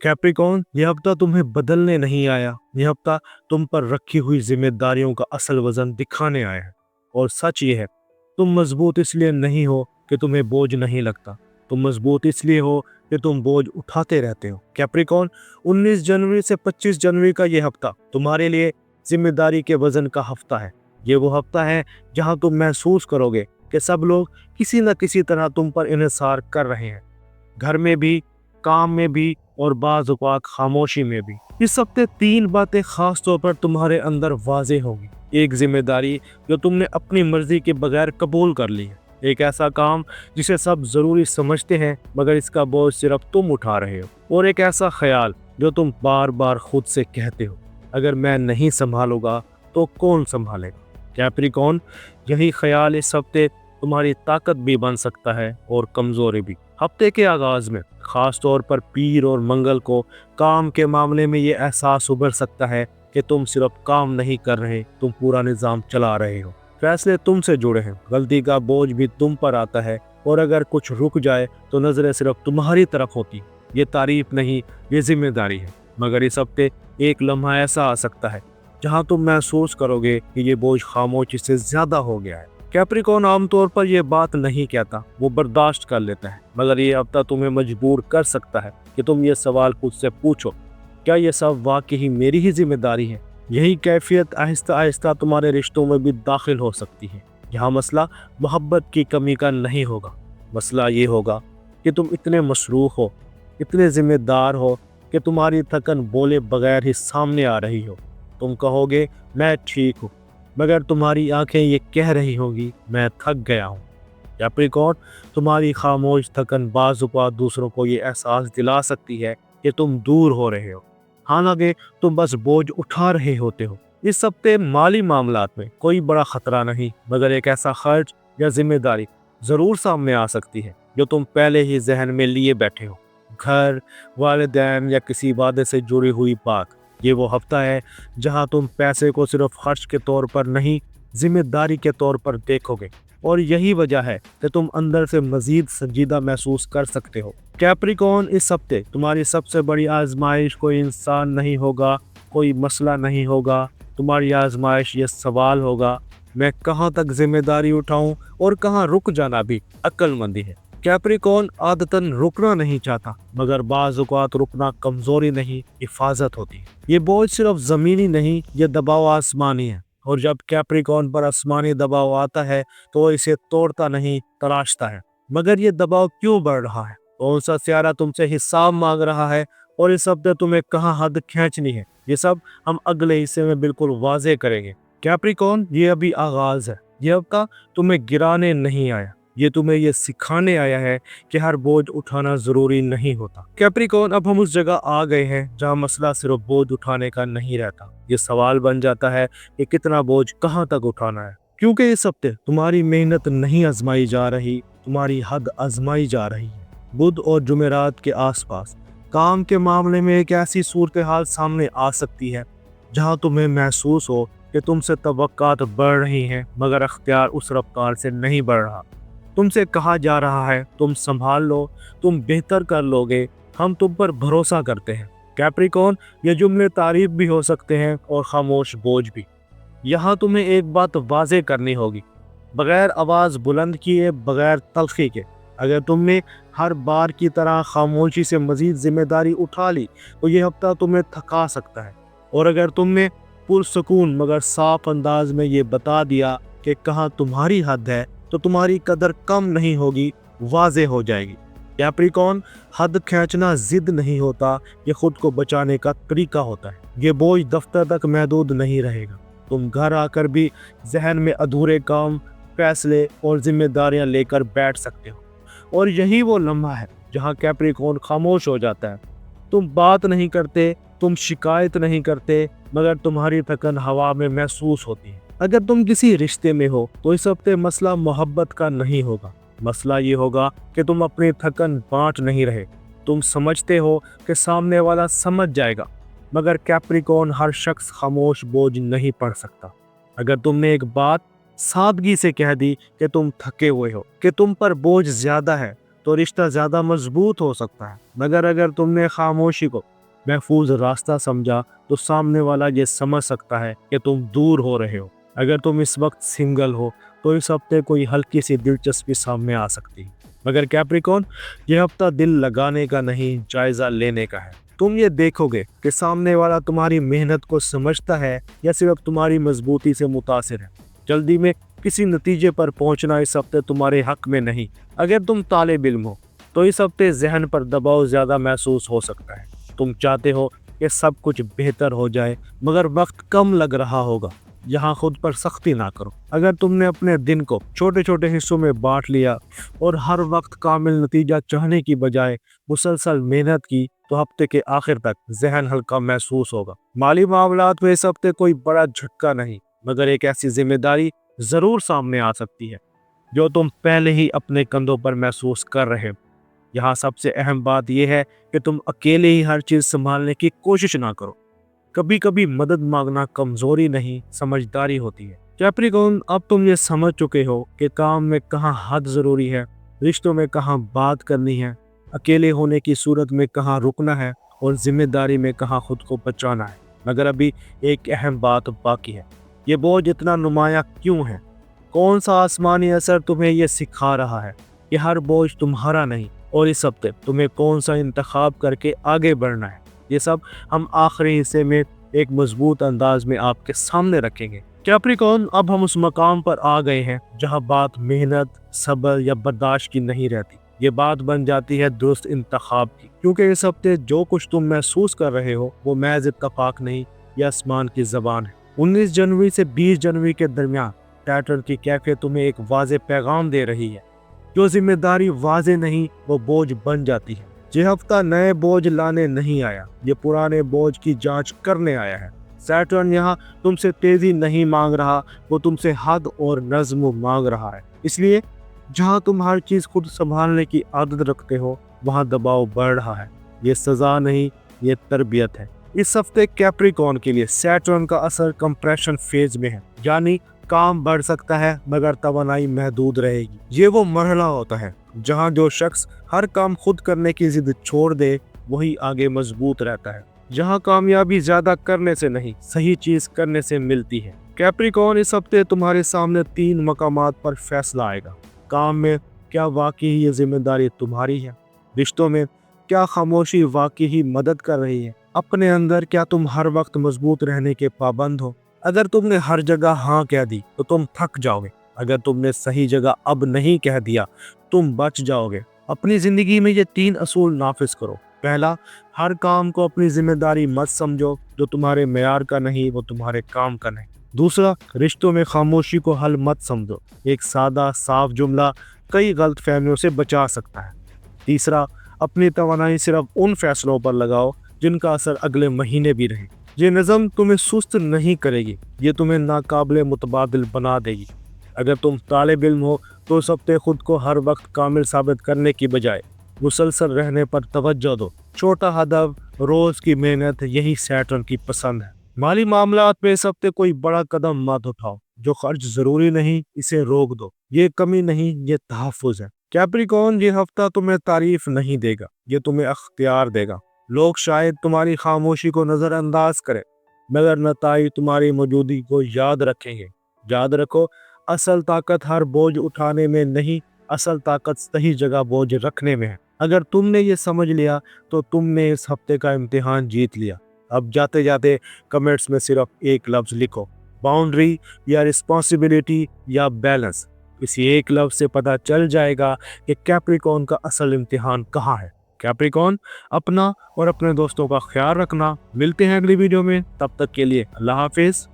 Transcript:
Capricorn, यह हफ्ता तुम्हें बदलने नहीं आया। यह हफ्ता तुम पर रखी हुई जिम्मेदारियों का असल वजन दिखाने आया है। और सच ये है, तुम मजबूत इसलिए नहीं हो कि तुम्हें बोझ नहीं लगता। तुम मजबूत इसलिए हो कि तुम बोझ उठाते रहते हो। कैप्रिकॉर्न, 19 जनवरी से 25 जनवरी का यह हफ्ता तुम्हारे लिए जिम्मेदारी के वजन का हफ्ता है। ये वो हफ्ता है जहां तुम महसूस करोगे कि सब लोग किसी न किसी तरह तुम पर इन्हिसार कर रहे हैं, घर में भी, काम में भी और बाज़ औक़ात खामोशी में भी। इस हफ्ते 3 बातें खास तौर पर तुम्हारे अंदर वाज़ेह होगी। एक जिम्मेदारी जो तुमने अपनी मर्जी के बगैर कबूल कर ली है। एक ऐसा काम जिसे सब ज़रूरी समझते हैं मगर इसका बोझ सिर्फ तुम उठा रहे हो। और एक ऐसा ख्याल जो तुम बार बार खुद से कहते हो, अगर मैं नहीं संभालूंगा तो कौन संभालेगा। कैप्रिकॉर्न, यही ख्याल इस हफ्ते तुम्हारी ताकत भी बन सकता है और कमज़ोरी भी। हफ्ते के आगाज़ में ख़ास तौर पर पीर और मंगल को काम के मामले में ये एहसास उभर सकता है कि तुम सिर्फ काम नहीं कर रहे, तुम पूरा निज़ाम चला रहे हो। फैसले तुमसे जुड़े हैं, गलती का बोझ भी तुम पर आता है और अगर कुछ रुक जाए तो नज़रें सिर्फ तुम्हारी तरफ होती। ये तारीफ नहीं, ये जिम्मेदारी है। मगर इस हफ्ते एक लम्हा ऐसा आ सकता है जहां तुम महसूस करोगे कि ये बोझ खामोशी से ज़्यादा हो गया है। कैप्रिकॉर्न आमतौर पर यह बात नहीं कहता, वो बर्दाश्त कर लेता है। मगर ये हफ्ता तुम्हें मजबूर कर सकता है कि तुम ये सवाल खुद से पूछो, क्या ये सब वाकई मेरी ही जिम्मेदारी है। यही कैफियत आहिस्ता आहिस्ता तुम्हारे रिश्तों में भी दाखिल हो सकती है। यहाँ मसला मोहब्बत की कमी का नहीं होगा, मसला ये होगा कि तुम इतने मसरूफ़ हो, इतने जिम्मेदार हो कि तुम्हारी थकन बोले बगैर ही सामने आ रही हो। तुम कहोगे मैं ठीक हूँ, मगर तुम्हारी आंखें ये कह रही होंगी मैं थक गया हूँ। कैप्रिकॉर्न, तुम्हारी खामोश थकन बाज़ औक़ात दूसरों को ये एहसास दिला सकती है कि तुम दूर हो रहे हो, हालांकि तुम बस बोझ उठा रहे होते हो। इस हफ्ते माली मामलात में कोई बड़ा खतरा नहीं, मगर एक ऐसा खर्च या जिम्मेदारी ज़रूर सामने आ सकती है जो तुम पहले ही जहन में लिए बैठे हो। घर, वालिदैन या किसी वादे से जुड़ी हुई बात। ये वो हफ्ता है जहां तुम पैसे को सिर्फ खर्च के तौर पर नहीं, जिम्मेदारी के तौर पर देखोगे। और यही वजह है कि तुम अंदर से मजीद संजीदा महसूस कर सकते हो। कैप्रिकॉर्न, इस हफ्ते तुम्हारी सबसे बड़ी आजमाइश कोई इंसान नहीं होगा, कोई मसला नहीं होगा। तुम्हारी आजमाइश ये सवाल होगा, मैं कहाँ तक जिम्मेदारी उठाऊं और कहाँ रुक जाना भी अक्लमंदी है। कैप्रिकॉर्न आदतन रुकना नहीं चाहता, मगर बाज़ औक़ात रुकना कमज़ोरी नहीं, हिफाजत होती है। ये बोझ सिर्फ ज़मीनी नहीं, ये दबाव आसमानी है। और जब कैप्रिकॉर्न पर आसमानी दबाव आता है तो वो इसे तोड़ता नहीं, तराशता है। मगर ये दबाव क्यों बढ़ रहा है? कौन सा सियारा तुमसे हिसाब मांग रहा है? और इस हफ्ते तुम्हें कहाँ हद खींचनी है? ये सब हम अगले हिस्से में बिल्कुल वाज़ेह करेंगे। कैप्रिकॉर्न, ये अभी आगाज़ है। ये हफ्ता तुम्हें गिराने नहीं आया, ये तुम्हें ये सिखाने आया है कि हर बोझ उठाना ज़रूरी नहीं होता। कैप्रिकॉर्न, अब हम उस जगह आ गए हैं जहां मसला सिर्फ बोझ उठाने का नहीं रहता। ये सवाल बन जाता है कि कितना बोझ कहां तक उठाना है। क्योंकि इस हफ्ते तुम्हारी मेहनत नहीं आजमाई जा रही, तुम्हारी हद आजमाई जा रही है। बुध और जुमेरात के आसपास काम के मामले में एक ऐसी सूरत हाल सामने आ सकती है जहां तुम्हें महसूस हो कि तुमसे तवक्कात बढ़ रही हैं, मगर अख्तियार उस रफ्तार से नहीं बढ़ रहा। तुमसे कहा जा रहा है तुम संभाल लो, तुम बेहतर कर लोगे, हम तुम पर भरोसा करते हैं। कैप्रिकॉर्न, ये जुमले तारीफ भी हो सकते हैं और खामोश बोझ भी। यहाँ तुम्हें एक बात वाज़ेह करनी होगी, बगैर आवाज़ बुलंद किए, बगैर तलखी के। अगर तुमने हर बार की तरह खामोशी से मजीद जिम्मेदारी उठा ली तो ये हफ्ता तुम्हें थका सकता है। और अगर तुमने पुरसुकून मगर साफ अंदाज में ये बता दिया कि कहाँ तुम्हारी हद है तो तुम्हारी कदर कम नहीं होगी, वाज़ेह हो जाएगी। कैप्रिकॉर्न, हद खींचना जिद नहीं होता, ये खुद को बचाने का तरीका होता है। ये बोझ दफ्तर तक महदूद नहीं रहेगा। तुम घर आकर भी जहन में अधूरे काम, फैसले और जिम्मेदारियां लेकर बैठ सकते हो। और यही वो लम्हा है जहां कैप्रिकॉर्न खामोश हो जाता है। तुम बात नहीं करते, तुम शिकायत नहीं करते, मगर तुम्हारी थकन हवा में महसूस होती है। अगर तुम किसी रिश्ते में हो तो इस हफ्ते मसला मोहब्बत का नहीं होगा, मसला ये होगा कि तुम अपनी थकन बांट नहीं रहे। तुम समझते हो कि सामने वाला समझ जाएगा, मगर कैप्रिकॉर्न, हर शख्स खामोश बोझ नहीं पढ़ सकता। अगर तुमने एक बात सादगी से कह दी कि तुम थके हुए हो, कि तुम पर बोझ ज्यादा है, तो रिश्ता ज्यादा मजबूत हो सकता है। मगर अगर तुमने खामोशी को महफूज रास्ता समझा तो सामने वाला ये समझ सकता है कि तुम दूर हो रहे हो। अगर तुम इस वक्त सिंगल हो तो इस हफ्ते कोई हल्की सी दिलचस्पी सामने आ सकती है। मगर कैप्रिकॉर्न, यह हफ्ता दिल लगाने का नहीं, जायजा लेने का है। तुम ये देखोगे कि सामने वाला तुम्हारी मेहनत को समझता है या सिर्फ तुम्हारी मजबूती से मुतासिर है। जल्दी में किसी नतीजे पर पहुंचना इस हफ्ते तुम्हारे हक में नहीं। अगर तुम तालिब इल्म हो तो इस हफ्ते जहन पर दबाव ज़्यादा महसूस हो सकता है। तुम चाहते हो कि सब कुछ बेहतर हो जाए मगर वक्त कम लग रहा होगा। यहाँ खुद पर सख्ती ना करो। अगर तुमने अपने दिन को छोटे छोटे हिस्सों में बांट लिया और हर वक्त कामिल नतीजा चाहने की बजाय मुसलसल मेहनत की तो हफ्ते के आखिर तक जहन हल्का महसूस होगा। माली मामलात में इस हफ्ते कोई बड़ा झटका नहीं, मगर एक ऐसी जिम्मेदारी जरूर सामने आ सकती है जो तुम पहले ही अपने कंधों पर महसूस कर रहे हो। यहाँ सबसे अहम बात यह है कि तुम अकेले ही हर चीज संभालने की कोशिश ना करो। कभी कभी मदद मांगना कमजोरी नहीं, समझदारी होती है। कैप्रिकॉर्न, अब तुम ये समझ चुके हो कि काम में कहाँ हद जरूरी है, रिश्तों में कहाँ बात करनी है, अकेले होने की सूरत में कहाँ रुकना है और जिम्मेदारी में कहाँ खुद को बचाना है। मगर अभी एक अहम बात बाकी है। ये बोझ इतना नुमाया क्यों है? कौन सा आसमानी असर तुम्हें ये सिखा रहा है कि हर बोझ तुम्हारा नहीं, और इस हफ्ते तुम्हें कौन सा इंतखाब करके आगे बढ़ना है? ये सब हम आखिरी हिस्से में एक मजबूत अंदाज में आपके सामने रखेंगे। कैप्रिकॉर्न, अब हम उस मकाम पर आ गए हैं जहां बात मेहनत, सब्र या बर्दाश्त की नहीं रहती। ये बात बन जाती है दुरुस्त इंतखाब की। क्योंकि इस हफ्ते जो कुछ तुम महसूस कर रहे हो वो महज इत्तफाक नहीं, यह आसमान की जबान है। 19 जनवरी से 20 जनवरी के दरमियान सैटर्न की कैफियत तुम्हें एक वाज़ेह पैगाम दे रही है। जो जिम्मेदारी वाज़ेह नहीं वो बोझ बन जाती है। ये हफ्ता नए बोझ लाने नहीं आया, ये पुराने बोझ की जांच करने आया है। सैटर्न यहाँ तुमसे तेजी नहीं मांग रहा, वो तुमसे हद और नज्म मांग रहा है। इसलिए जहाँ तुम हर चीज खुद संभालने की आदत रखते हो वहाँ दबाव बढ़ रहा है। ये सजा नहीं, ये तरबियत है। इस हफ्ते कैप्रिकॉर्न के लिए सैटर्न का असर कंप्रेशन फेज में है, यानी काम बढ़ सकता है मगर तवानाई महदूद रहेगी। ये वो मरहला होता है जहाँ जो शख्स हर काम खुद करने की जिद छोड़ दे वही आगे मजबूत रहता है। जहाँ कामयाबी ज्यादा करने से नहीं, सही चीज करने से मिलती है। कैप्रिकॉर्न, इस हफ्ते तुम्हारे सामने 3 मकामात पर फैसला आएगा। काम में क्या वाकई ये जिम्मेदारी तुम्हारी है? रिश्तों में क्या खामोशी वाकई ही मदद कर रही है? अपने अंदर क्या तुम हर वक्त मजबूत रहने के पाबंद हो? अगर तुमने हर जगह हाँ कह दी तो तुम थक जाओगे। अगर तुमने सही जगह अब नहीं कह दिया तुम बच जाओगे। अपनी जिंदगी में ये 3 असूल नाफिज करो। पहला, हर काम को अपनी जिम्मेदारी मत समझो। जो तुम्हारे मेयार का नहीं वो तुम्हारे काम का नहीं। दूसरा, रिश्तों में खामोशी को हल मत समझो। एक सादा साफ जुमला कई गलत फहमियों से बचा सकता है। तीसरा, अपनी तवानाई सिर्फ उन फैसलों पर लगाओ जिनका असर अगले महीने भी रहे। ये नज़म तुम्हें सुस्त नहीं करेगी, ये तुम्हें नाकाबिले मुतबादिल बना देगी। अगर तुम तालिब इल्म हो तो इस हफ्ते खुद को हर वक्त कामिल साबित करने की बजाय मुसलसल रहने पर तवज्जो दो। छोटा हदफ, रोज की मेहनत, यही सैटर्न की पसंद है। माली मामलात में इस हफ्ते कोई बड़ा कदम मत उठाओ। जो खर्च जरूरी नहीं इसे रोक दो। ये कमी नहीं, ये तहफ़्फ़ुज़ है। कैप्रिकॉर्न, ये हफ्ता तुम्हें तारीफ नहीं देगा, ये तुम्हें अख्तियार देगा। लोग शायद तुम्हारी खामोशी को नजरअंदाज करें मगर नताई तुम्हारी मौजूदगी को याद रखेंगे। याद रखो, असल ताकत हर बोझ उठाने में नहीं, असल ताकत सही जगह बोझ रखने में है। अगर तुमने ये समझ लिया तो तुमने इस हफ्ते का इम्तिहान जीत लिया। अब जाते जाते कमेंट्स में सिर्फ एक लफ्ज लिखो, बाउंड्री या रिस्पॉन्सिबिलिटी या बैलेंस। इसी एक लफ्ज से पता चल जाएगा कि कैप्रिकॉर्न का असल इम्तिहान कहाँ है। कैप्रिकॉर्न, अपना और अपने दोस्तों का ख्याल रखना। मिलते हैं अगली वीडियो में, तब तक के लिए अल्लाह हाफिज।